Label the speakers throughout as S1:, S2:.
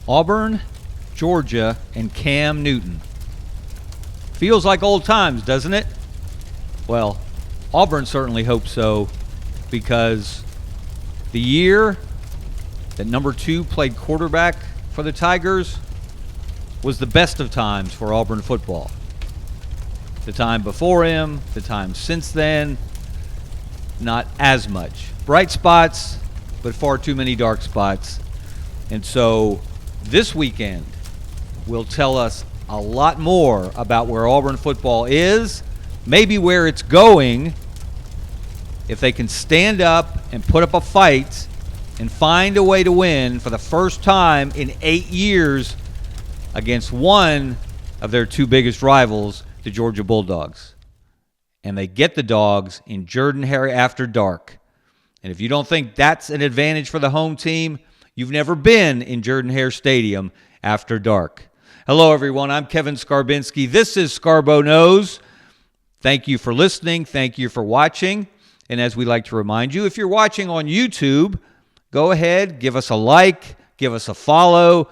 S1: Auburn, Georgia, and Cam Newton. Feels like old times, doesn't it? Well, Auburn certainly hopes so, because the year that number 2 played quarterback for the Tigers was the best of times for Auburn football. The time before him, the time since then, not as much. Bright spots, but far too many dark spots. And so this weekend will tell us a lot more about where Auburn football is, maybe where it's going, if they can stand up and put up a fight and find a way to win for the first time in 8 years against one of their 2 biggest rivals, the Georgia Bulldogs. And they get the Dogs in Jordan-Hare after dark. And if you don't think that's an advantage for the home team, you've never been in Jordan-Hare Stadium after dark. Hello, everyone. I'm Kevin Skarbinski. This is ScarboKnows. Thank you for listening. Thank you for watching. And as we like to remind you, if you're watching on YouTube, go ahead, give us a like, give us a follow.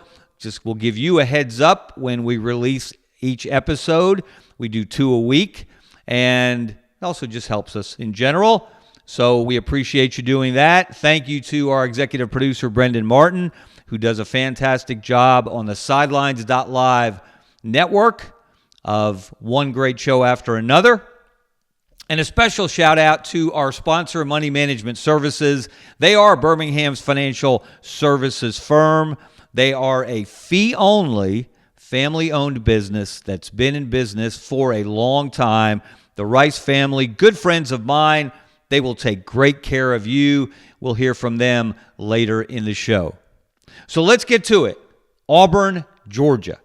S1: We'll give you a heads up when we release each episode. We do 2 a week, and it also just helps us in general. So we appreciate you doing that. Thank you to our executive producer, Brendan Martin, who does a fantastic job on the Sidelines.live network of one great show after another. And a special shout out to our sponsor, Money Management Services. They are Birmingham's financial services firm. They are a fee-only, family-owned business that's been in business for a long time. The Rice family, good friends of mine. They will take great care of you. We'll hear from them later in the show. So let's get to it. Auburn, Georgia.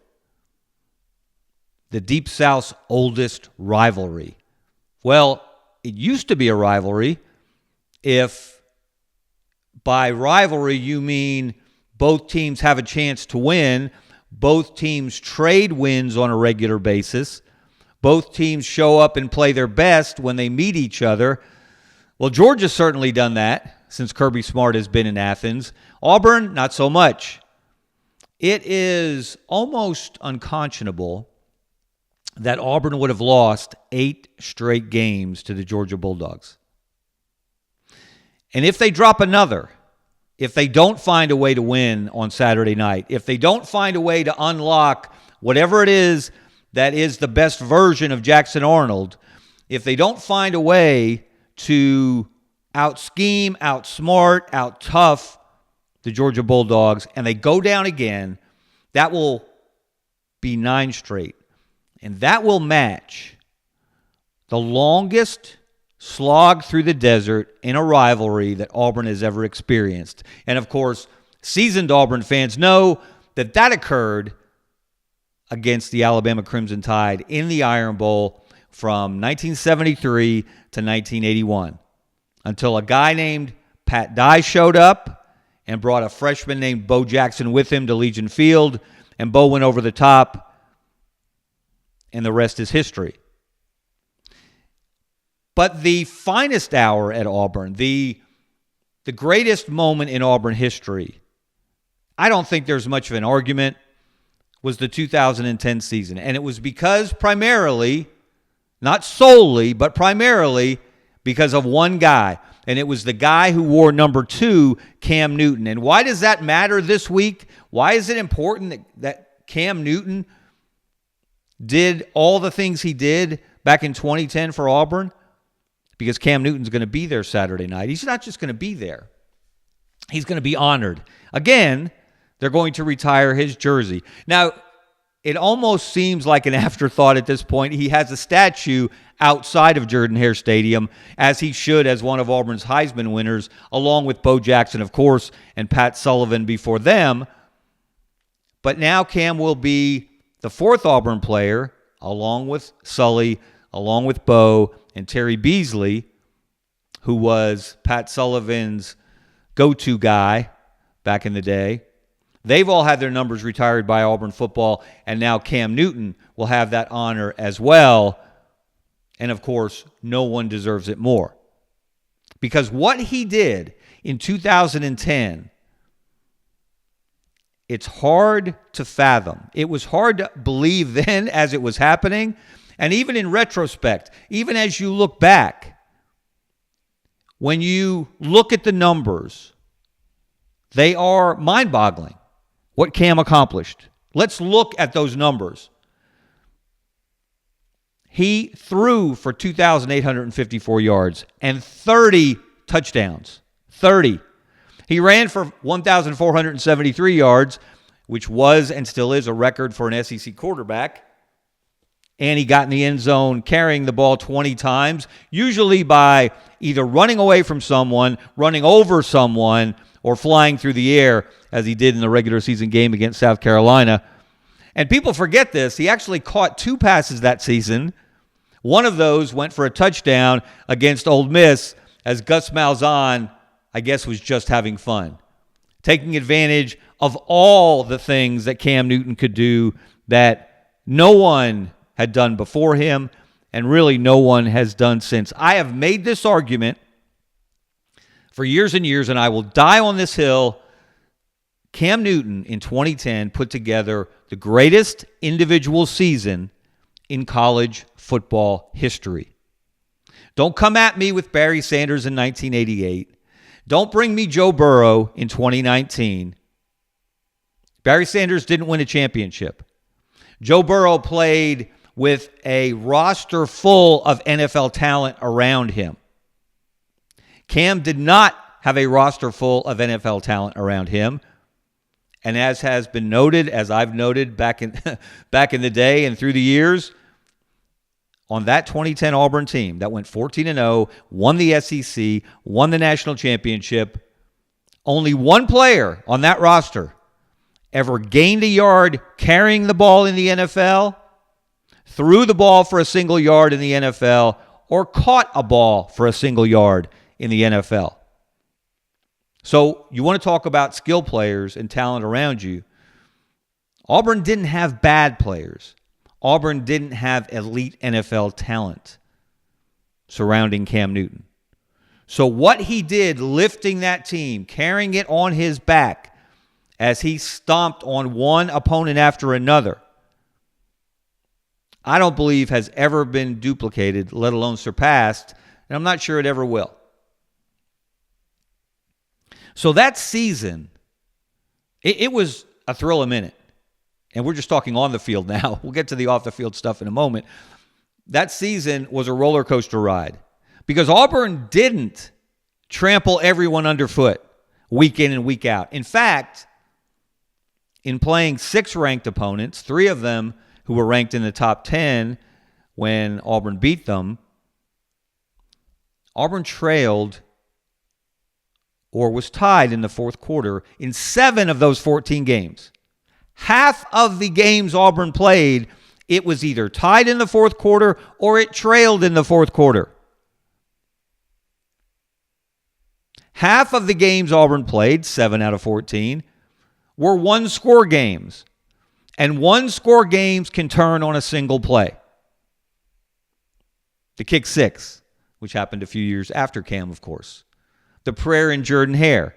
S1: The Deep South's oldest rivalry. Well, it used to be a rivalry if by rivalry you mean both teams have a chance to win, both teams trade wins on a regular basis, both teams show up and play their best when they meet each other. Well, Georgia's certainly done that since Kirby Smart has been in Athens. Auburn, not so much. It is almost unconscionable that Auburn would have lost 8 straight games to the Georgia Bulldogs. And if they drop another, if they don't find a way to win on Saturday night, if they don't find a way to unlock whatever it is that is the best version of Jackson Arnold, if they don't find a way to out-scheme, outsmart, out-tough the Georgia Bulldogs, and they go down again, that will be 9 straight. And that will match the longest slog through the desert in a rivalry that Auburn has ever experienced. And, of course, seasoned Auburn fans know that that occurred against the Alabama Crimson Tide in the Iron Bowl from 1973 to 1981, until a guy named Pat Dye showed up and brought a freshman named Bo Jackson with him to Legion Field, and Bo went over the top, and the rest is history. But the finest hour at Auburn, the greatest moment in Auburn history, I don't think there's much of an argument, was the 2010 season. And it was because primarily, not solely, but primarily because of one guy. And it was the guy who wore number 2, Cam Newton. And why does that matter this week? Why is it important that Cam Newton did all the things he did back in 2010 for Auburn? Because Cam Newton's going to be there Saturday night. He's not just going to be there. He's going to be honored. Again, they're going to retire his jersey. Now, it almost seems like an afterthought at this point. He has a statue outside of Jordan-Hare Stadium, as he should, as one of Auburn's Heisman winners, along with Bo Jackson, of course, and Pat Sullivan before them. But now Cam will be the 4th Auburn player, along with Sully, along with Bo, and Terry Beasley, who was Pat Sullivan's go-to guy back in the day. They've all had their numbers retired by Auburn football, and now Cam Newton will have that honor as well. And, of course, no one deserves it more. Because what he did in 2010 It's hard to fathom. It was hard to believe then as it was happening. And even in retrospect, even as you look back, when you look at the numbers, they are mind-boggling what Cam accomplished. Let's look at those numbers. He threw for 2,854 yards and 30 touchdowns. 30. He ran for 1,473 yards, which was and still is a record for an SEC quarterback. And he got in the end zone carrying the ball 20 times, usually by either running away from someone, running over someone, or flying through the air, as he did in the regular season game against South Carolina. And people forget this. He actually caught 2 passes that season. One of those went for a touchdown against Ole Miss, as Gus Malzahn, I guess, was just having fun, taking advantage of all the things that Cam Newton could do that no one had done before him, and really no one has done since. I have made this argument for years and years, and I will die on this hill. Cam Newton in 2010 put together the greatest individual season in college football history. Don't come at me with Barry Sanders in 1988. Don't bring me Joe Burrow in 2019. Barry Sanders didn't win a championship. Joe Burrow played with a roster full of NFL talent around him. Cam did not have a roster full of NFL talent around him. And as has been noted, as I've noted back in the day and through the years, on that 2010 Auburn team that went 14-0, won the SEC, won the national championship, only one player on that roster ever gained a yard carrying the ball in the NFL, threw the ball for a single yard in the NFL, or caught a ball for a single yard in the NFL. So you want to talk about skill players and talent around you. Auburn didn't have bad players. Auburn didn't have elite NFL talent surrounding Cam Newton. So what he did, lifting that team, carrying it on his back as he stomped on one opponent after another, I don't believe has ever been duplicated, let alone surpassed, and I'm not sure it ever will. So that season, it was a thrill a minute. And we're just talking on the field now. We'll get to the off-the-field stuff in a moment. That season was a roller coaster ride because Auburn didn't trample everyone underfoot week in and week out. In fact, in playing 6 ranked opponents, 3 of them who were ranked in the top 10 when Auburn beat them, Auburn trailed or was tied in the fourth quarter in 7 of those 14 games. Half of the games Auburn played, it was either tied in the fourth quarter or it trailed in the fourth quarter. Half of the games Auburn played, 7 out of 14, were one-score games. And one-score games can turn on a single play. The kick 6, which happened a few years after Cam, of course. The prayer in Jordan-Hare,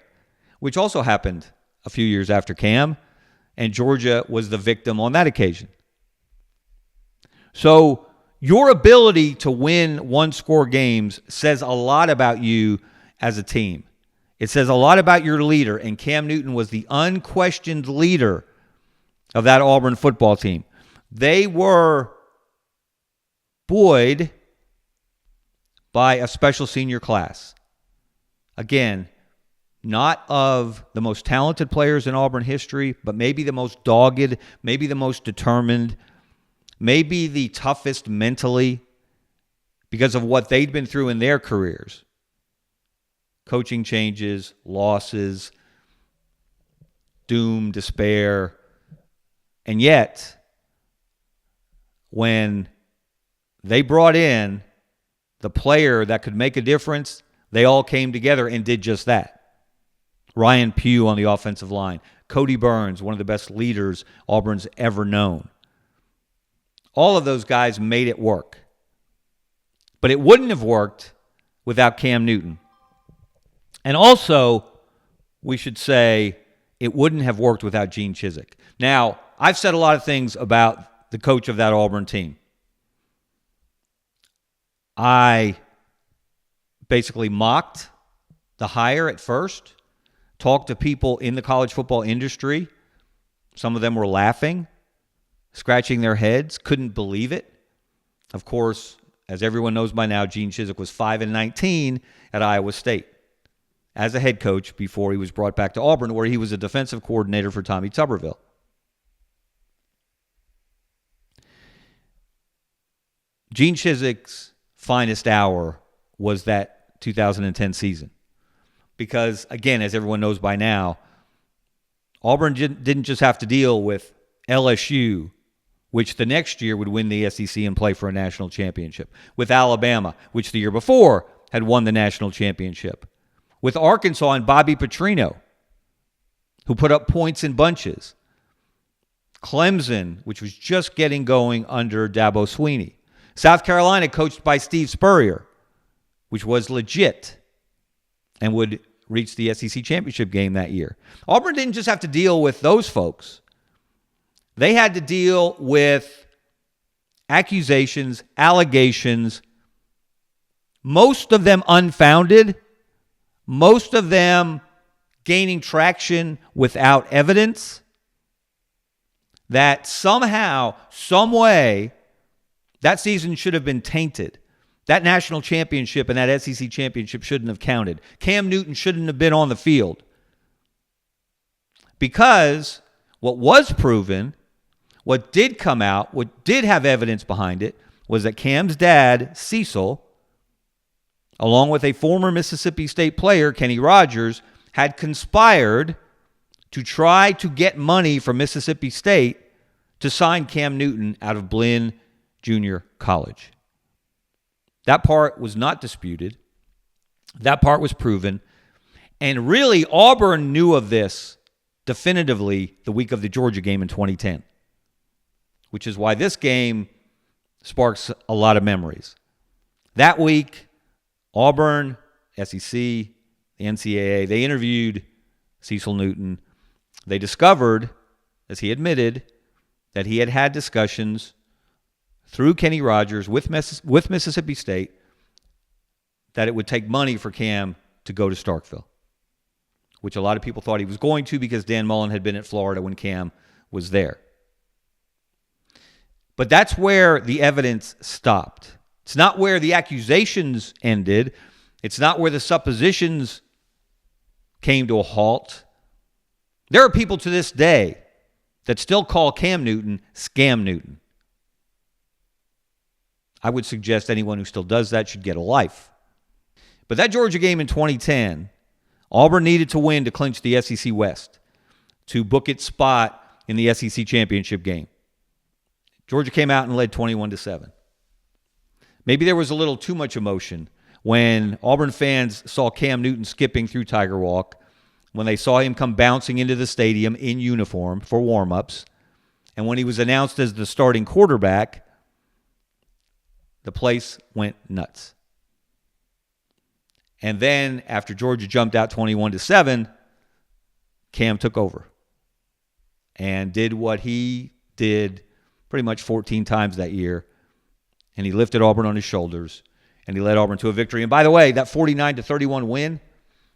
S1: which also happened a few years after Cam, and Georgia was the victim on that occasion. So your ability to win one-score games says a lot about you as a team. It says a lot about your leader, and Cam Newton was the unquestioned leader of that Auburn football team. They were buoyed by a special senior class. Again, not of the most talented players in Auburn history, but maybe the most dogged, maybe the most determined, maybe the toughest mentally because of what they'd been through in their careers. Coaching changes, losses, doom, despair. And yet, when they brought in the player that could make a difference, they all came together and did just that. Ryan Pugh on the offensive line. Cody Burns, one of the best leaders Auburn's ever known. All of those guys made it work. But it wouldn't have worked without Cam Newton. And also, we should say, it wouldn't have worked without Gene Chizik. Now, I've said a lot of things about the coach of that Auburn team. I basically mocked the hire at first, talked to people in the college football industry. Some of them were laughing, scratching their heads, couldn't believe it. Of course, as everyone knows by now, Gene Chizik was 5-19 at Iowa State as a head coach before he was brought back to Auburn, where he was a defensive coordinator for Tommy Tuberville. Gene Chizik's finest hour was that 2010 season. Because, again, as everyone knows by now, Auburn didn't just have to deal with LSU, which the next year would win the SEC and play for a national championship, with Alabama, which the year before had won the national championship, with Arkansas and Bobby Petrino, who put up points in bunches, Clemson, which was just getting going under Dabo Swinney, South Carolina, coached by Steve Spurrier, which was legit and would reach the SEC championship game that year. Auburn didn't just have to deal with those folks. They had to deal with accusations, allegations, most of them unfounded, most of them gaining traction without evidence, that somehow, some way, that season should have been tainted. That national championship and that SEC championship shouldn't have counted. Cam Newton shouldn't have been on the field. Because what was proven, what did come out, what did have evidence behind it, was that Cam's dad, Cecil, along with a former Mississippi State player, Kenny Rogers, had conspired to try to get money from Mississippi State to sign Cam Newton out of Blinn Junior College. That part was not disputed. That part was proven. And really, Auburn knew of this definitively the week of the Georgia game in 2010, which is why this game sparks a lot of memories. That week, Auburn, SEC, the NCAA, they interviewed Cecil Newton. They discovered, as he admitted, that he had had discussions through Kenny Rogers with Mississippi State that it would take money for Cam to go to Starkville, which a lot of people thought he was going to because Dan Mullen had been at Florida when Cam was there. But that's where the evidence stopped. It's not where the accusations ended. It's not where the suppositions came to a halt. There are people to this day that still call Cam Newton Scam Newton. I would suggest anyone who still does that should get a life. But that Georgia game in 2010, Auburn needed to win to clinch the SEC West, to book its spot in the SEC championship game. Georgia came out and led 21-7. Maybe there was a little too much emotion when Auburn fans saw Cam Newton skipping through Tiger Walk, when they saw him come bouncing into the stadium in uniform for warm-ups, and when he was announced as the starting quarterback, the place went nuts. And then, after Georgia jumped out 21-7, Cam took over and did what he did pretty much 14 times that year. And he lifted Auburn on his shoulders, and he led Auburn to a victory. And by the way, that 49-31 win,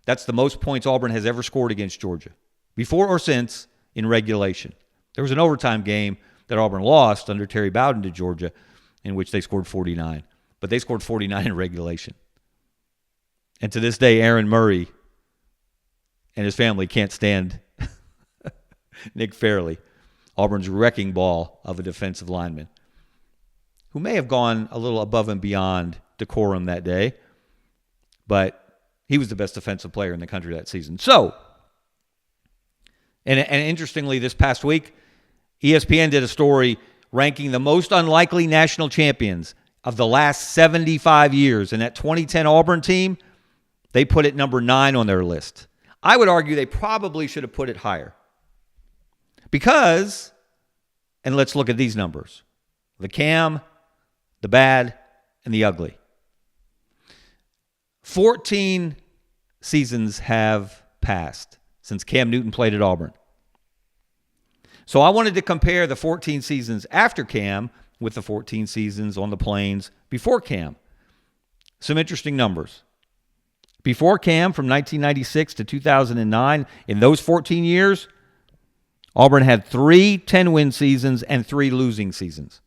S1: that's the most points Auburn has ever scored against Georgia, before or since, in regulation. There was an overtime game that Auburn lost under Terry Bowden to Georgia, in which they scored 49. But they scored 49 in regulation. And to this day, Aaron Murray and his family can't stand Nick Fairley, Auburn's wrecking ball of a defensive lineman, who may have gone a little above and beyond decorum that day, but he was the best defensive player in the country that season. So, and interestingly, this past week, ESPN did a story ranking the most unlikely national champions of the last 75 years. And that 2010 Auburn team, they put it number 9 on their list. I would argue they probably should have put it higher. Because, and let's look at these numbers, the Cam, the bad, and the ugly. 14 seasons have passed since Cam Newton played at Auburn. So I wanted to compare the 14 seasons after Cam with the 14 seasons on the Plains before Cam. Some interesting numbers. Before Cam, from 1996 to 2009, in those 14 years, Auburn had 3 10-win seasons and 3 losing seasons.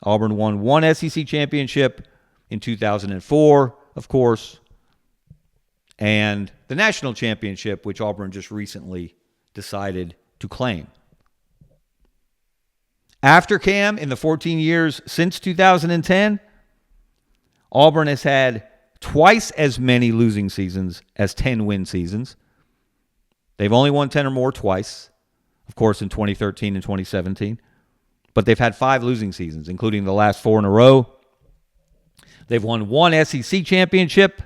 S1: Auburn won 1 SEC championship in 2004, of course, and the national championship, which Auburn just recently decided to claim. After Cam, in the 14 years since 2010, Auburn has had twice as many losing seasons as 10-win seasons. They've only won 10 or more twice, of course, in 2013 and 2017. But they've had 5 losing seasons, including the last 4 in a row. They've won 1 SEC championship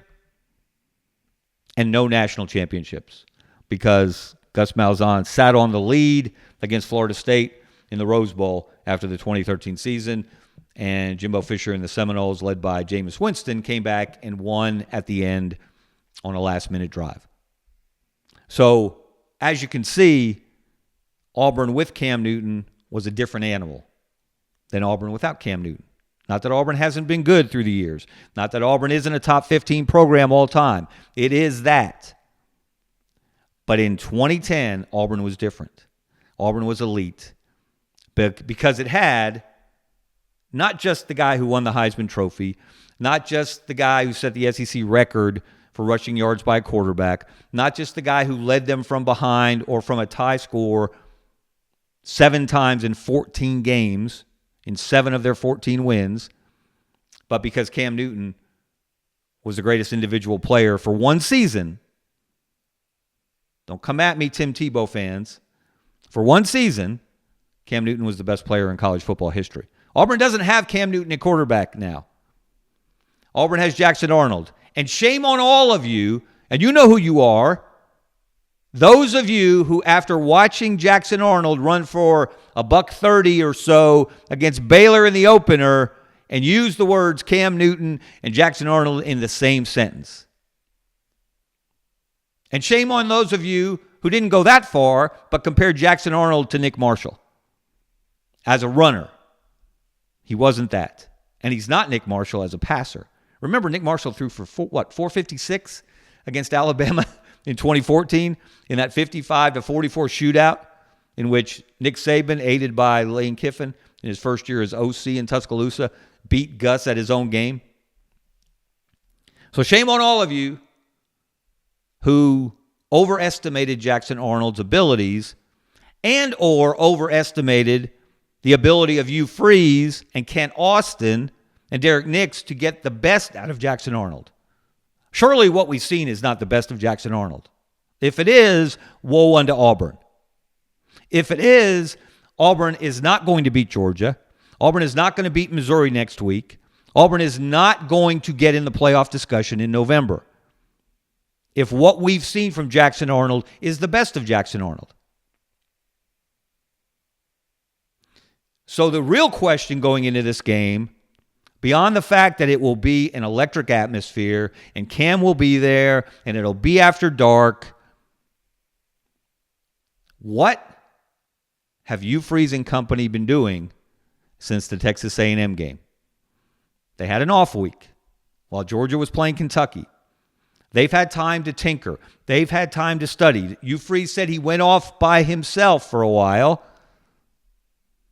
S1: and no national championships because Gus Malzahn sat on the lead against Florida State in the Rose Bowl after the 2013 season, and Jimbo Fisher and the Seminoles, led by Jameis Winston, came back and won at the end on a last-minute drive. So, as you can see, Auburn with Cam Newton was a different animal than Auburn without Cam Newton. Not that Auburn hasn't been good through the years. Not that Auburn isn't a top 15 program all time. It is that. But in 2010, Auburn was different. Auburn was elite because it had not just the guy who won the Heisman Trophy, not just the guy who set the SEC record for rushing yards by a quarterback, not just the guy who led them from behind or from a tie score 7 times in 14 games, in 7 of their 14 wins, but because Cam Newton was the greatest individual player for 1 season. Don't come at me, Tim Tebow fans. For 1 season, Cam Newton was the best player in college football history. Auburn doesn't have Cam Newton at quarterback now. Auburn has Jackson Arnold. And shame on all of you, and you know who you are, those of you who, after watching Jackson Arnold run for $130 or so against Baylor in the opener and use the words Cam Newton and Jackson Arnold in the same sentence. And shame on those of you who didn't go that far but compared Jackson Arnold to Nick Marshall as a runner. He wasn't that. And he's not Nick Marshall as a passer. Remember, Nick Marshall threw for 456 against Alabama in 2014 in that 55-44 shootout in which Nick Saban, aided by Lane Kiffin in his first year as OC in Tuscaloosa, beat Gus at his own game. So shame on all of you who overestimated Jackson Arnold's abilities and or overestimated the ability of Hugh Freeze and Kent Austin and Derek Nix to get the best out of Jackson Arnold. Surely what we've seen is not the best of Jackson Arnold. If it is, woe unto Auburn. If it is, Auburn is not going to beat Georgia. Auburn is not going to beat Missouri next week. Auburn is not going to get in the playoff discussion in November. If what we've seen from Jackson Arnold is the best of Jackson Arnold. So the real question going into this game, beyond the fact that it will be an electric atmosphere and Cam will be there and it'll be after dark, what have Hugh Freeze and company been doing since the Texas A&M game? They had an off week while Georgia was playing Kentucky. They've had time to tinker. They've had time to study. Hugh Freeze said he went off by himself for a while.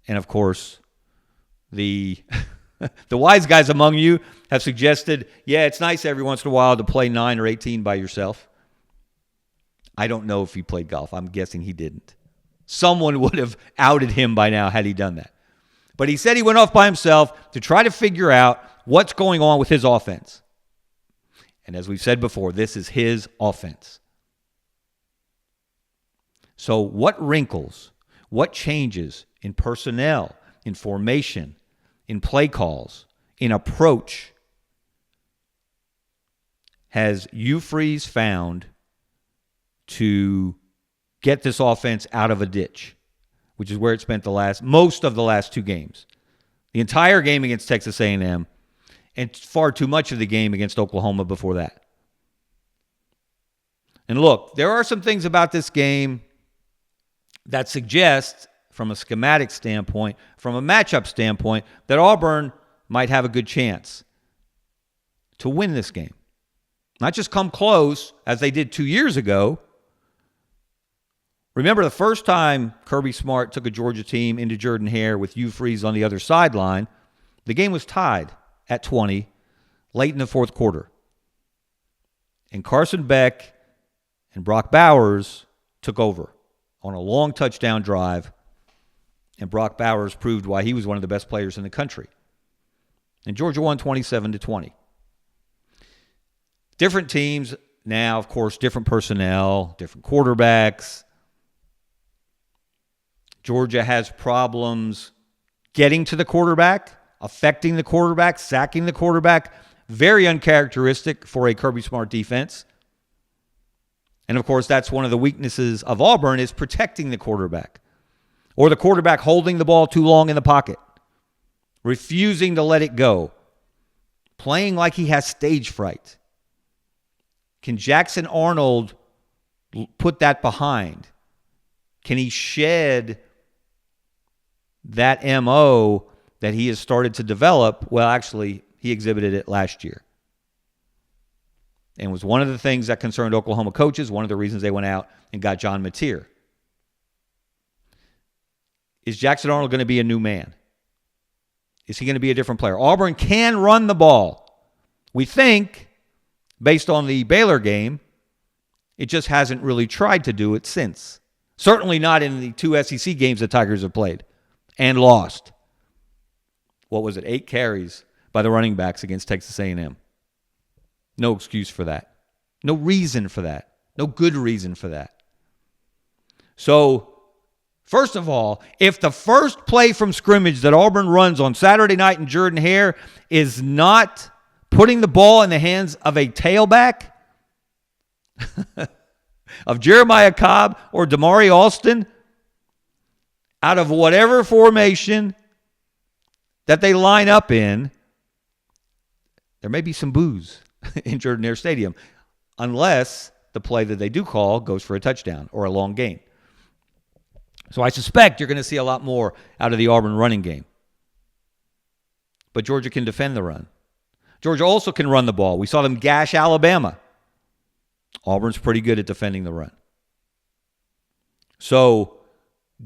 S1: And, of course, the wise guys among you have suggested, yeah, it's nice every once in a while to play 9 or 18 by yourself. I don't know if he played golf. I'm guessing he didn't. Someone would have outed him by now had he done that. But he said he went off by himself to try to figure out what's going on with his offense. And as we've said before, this is his offense. So what wrinkles, what changes in personnel, in formation, in play calls, in approach has Hugh Freeze found to get this offense out of a ditch, which is where it spent most of the last 2 games. The entire game against Texas A&M and far too much of the game against Oklahoma before that. And look, there are some things about this game that suggest, from a schematic standpoint, from a matchup standpoint, that Auburn might have a good chance to win this game. Not just come close, as they did 2 years ago. Remember the first time Kirby Smart took a Georgia team into Jordan-Hare with Hugh Freeze on the other sideline, the game was tied at 20 late in the fourth quarter. And Carson Beck and Brock Bowers took over on a long touchdown drive, and Brock Bowers proved why he was one of the best players in the country. And Georgia won 27-20. Different teams now, of course, different personnel, different quarterbacks. Georgia has problems getting to the quarterback, affecting the quarterback, sacking the quarterback. Very uncharacteristic for a Kirby Smart defense. And, of course, that's one of the weaknesses of Auburn, is protecting the quarterback. Or the quarterback holding the ball too long in the pocket, refusing to let it go, playing like he has stage fright. Can Jackson Arnold put that behind? Can he shed that MO that he has started to develop? Well, actually, he exhibited it last year. And was one of the things that concerned Oklahoma coaches, one of the reasons they went out and got John Mateer. Is Jackson Arnold going to be a new man? Is he going to be a different player? Auburn can run the ball. We think, based on the Baylor game, it just hasn't really tried to do it since. Certainly not in the 2 SEC games the Tigers have played and lost. What was it? 8 carries by the running backs against Texas A&M. No excuse for that. No reason for that. No good reason for that. So, first of all, if the first play from scrimmage that Auburn runs on Saturday night in Jordan-Hare is not putting the ball in the hands of a tailback, of Jeremiah Cobb or Damari Alston, out of whatever formation that they line up in, there may be some boos in Jordan-Hare Stadium, unless the play that they do call goes for a touchdown or a long gain. So I suspect you're going to see a lot more out of the Auburn running game. But Georgia can defend the run. Georgia also can run the ball. We saw them gash Alabama. Auburn's pretty good at defending the run. So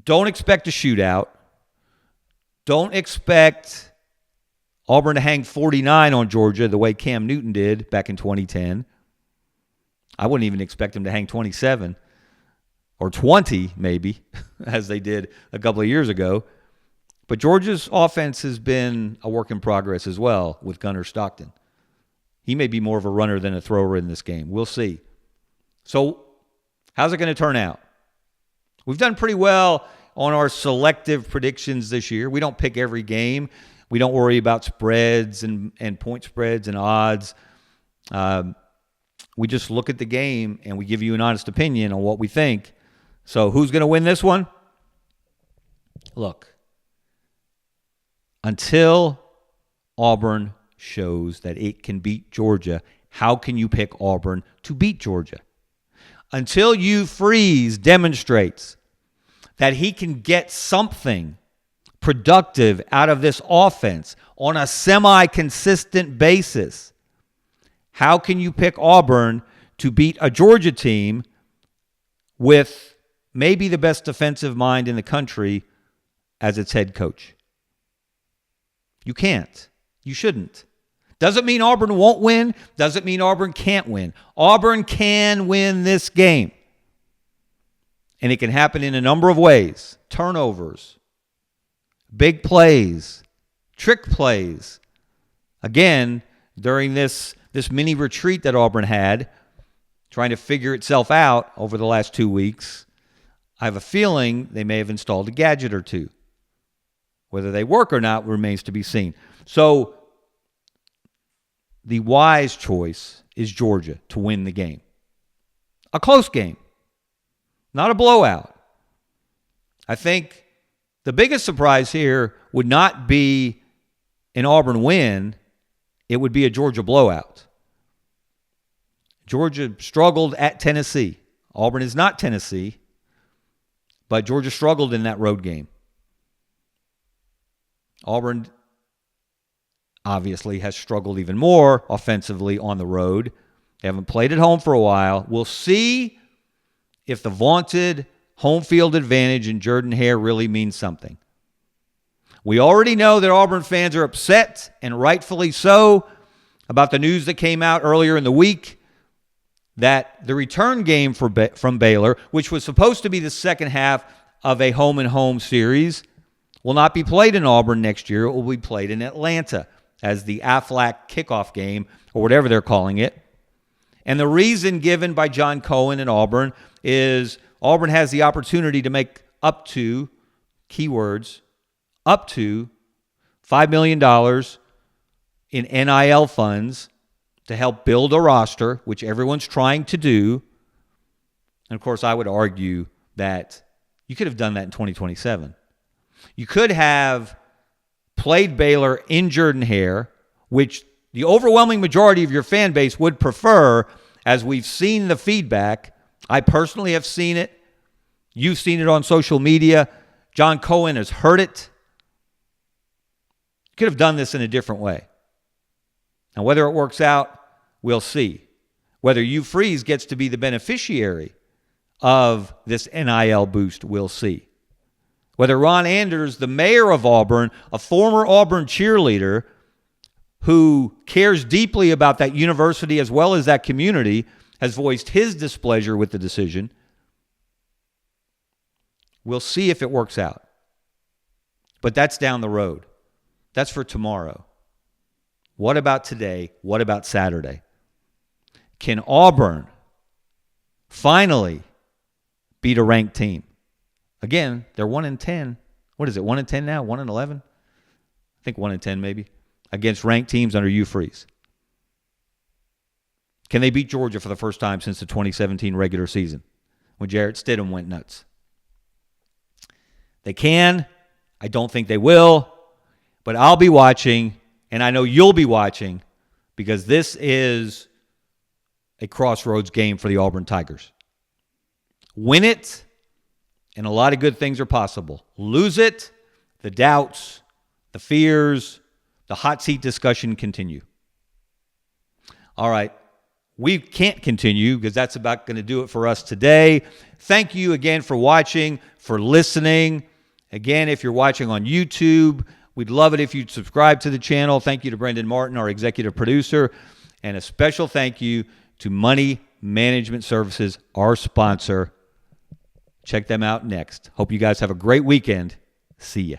S1: don't expect a shootout. Don't expect Auburn to hang 49 on Georgia the way Cam Newton did back in 2010. I wouldn't even expect him to hang 27 or 20 maybe, as they did a couple of years ago. But Georgia's offense has been a work in progress as well with Gunnar Stockton. He may be more of a runner than a thrower in this game. We'll see. So how's it going to turn out? We've done pretty well on our selective predictions this year. We don't pick every game. We don't worry about spreads and point spreads and odds. We just look at the game and we give you an honest opinion on what we think. So who's going to win this one? Look, until Auburn shows that it can beat Georgia, how can you pick Auburn to beat Georgia? Until Hugh Freeze demonstrates that he can get something productive out of this offense on a semi-consistent basis, how can you pick Auburn to beat a Georgia team with maybe the best defensive mind in the country as its head coach? You can't. You shouldn't. Doesn't mean Auburn won't win. Doesn't mean Auburn can't win. Auburn can win this game. And it can happen in a number of ways. Turnovers, big plays, trick plays. Again, during this mini retreat that Auburn had, trying to figure itself out over the last 2 weeks, I have a feeling they may have installed a gadget or two. Whether they work or not remains to be seen. So the wise choice is Georgia to win the game. A close game, not a blowout. I think the biggest surprise here would not be an Auburn win. It would be a Georgia blowout. Georgia struggled at Tennessee. Auburn is not Tennessee, but Georgia struggled in that road game. Auburn obviously has struggled even more offensively on the road. They haven't played at home for a while. We'll see if the vaunted home field advantage in Jordan-Hare really means something. We already know that Auburn fans are upset, and rightfully so, about the news that came out earlier in the week that the return game from Baylor, which was supposed to be the second half of a home-and-home series, will not be played in Auburn next year. It will be played in Atlanta as the Aflac kickoff game, or whatever they're calling it. And the reason given by John Cohen in Auburn is Auburn has the opportunity to make up to, keywords, up to $5 million in NIL funds to help build a roster, which everyone's trying to do. And, of course, I would argue that you could have done that in 2027. You could have played Baylor in Jordan-Hare, which the overwhelming majority of your fan base would prefer, as we've seen the feedback. I personally have seen it. You've seen it on social media. John Cohen has heard it. You could have done this in a different way. Now, whether it works out, we'll see. Whether Hugh Freeze gets to be the beneficiary of this NIL boost, we'll see. Whether Ron Anders, the mayor of Auburn, a former Auburn cheerleader who cares deeply about that university as well as that community, has voiced his displeasure with the decision. We'll see if it works out. But that's down the road. That's for tomorrow. What about today? What about Saturday? Can Auburn finally beat a ranked team? Again, they're 1-10. What is it, 1-10 now? 1-11? I think 1-10 maybe. Against ranked teams under Hugh Freeze. Can they beat Georgia for the first time since the 2017 regular season when Jarrett Stidham went nuts? They can. I don't think they will. But I'll be watching, and I know you'll be watching, because this is a crossroads game for the Auburn Tigers. Win it, and a lot of good things are possible. Lose it, the doubts, the fears, the hot seat discussion continue. All right. We can't continue because that's about going to do it for us today. Thank you again for watching, for listening. Again, if you're watching on YouTube, we'd love it if you'd subscribe to the channel. Thank you to Brendan Martin, our executive producer. And a special thank you to Money Management Services, our sponsor. Check them out next. Hope you guys have a great weekend. See ya.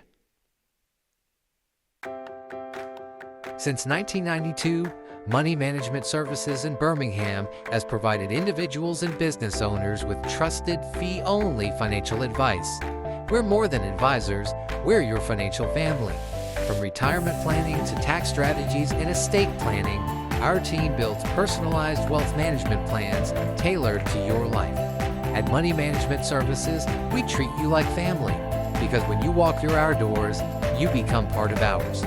S2: Since 1992, Money Management Services in Birmingham has provided individuals and business owners with trusted, fee-only financial advice. We're more than advisors, we're your financial family. From retirement planning to tax strategies and estate planning, our team builds personalized wealth management plans tailored to your life. At Money Management Services, we treat you like family, because when you walk through our doors, you become part of ours.